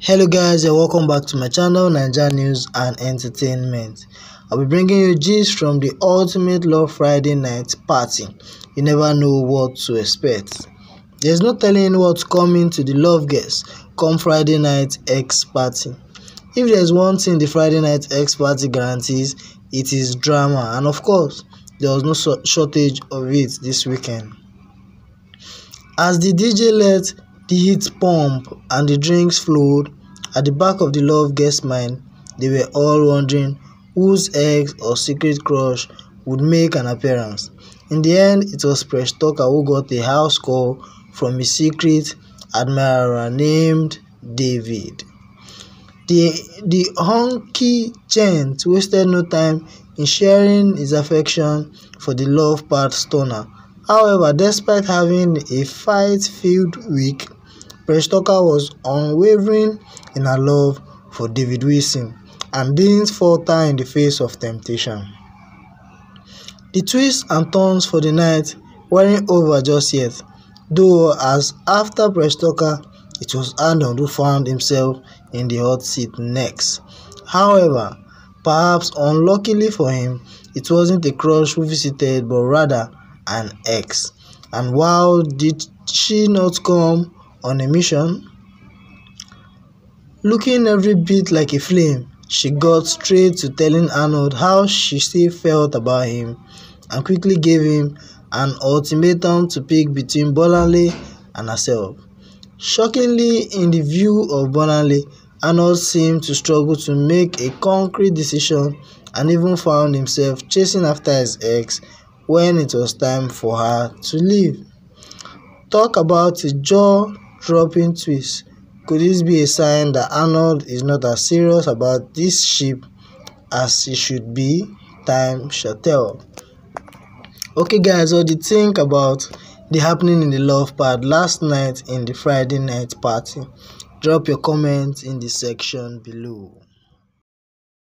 Hello guys, and welcome back to my channel Naija News and Entertainment. I'll be bringing you gist from the ultimate love Friday night party. You never know what to expect. There's no telling what's coming to the love guests come Friday night X party. If there's one thing the Friday night X party guarantees, it is drama, and of course there was no shortage of it this weekend. As the DJ let the heat pump and the drinks flowed, at the back of the love guest's mind, they were all wondering whose ex or secret crush would make an appearance. In the end, it was Presh Tucker who got a house call from a secret admirer named David. The hunky gent wasted no time in sharing his affection for the love-packed stoner. However, despite having a fight-filled week, Presh Tucker was unwavering in her love for David Wilson and didn't falter in the face of temptation. The twists and turns for the night weren't over just yet, though, as after Presh Tucker, it was Arnold who found himself in the hot seat next. However, perhaps unluckily for him, it wasn't a crush who visited but rather an ex. And wow, did she not come on a mission? Looking every bit like a flame, she got straight to telling Arnold how she still felt about him and quickly gave him an ultimatum to pick between Bolanle and herself. Shockingly, in the view of Bolanle, Arnold seemed to struggle to make a concrete decision and even found himself chasing after his ex when it was time for her to leave. Talk about a jaw-dropping twist. Could this be a sign that Arnold is not as serious about this ship as he should be? Time shall tell. Okay guys, what do you think about the happening in the love part last night in the Friday night party? Drop your comments in the section below.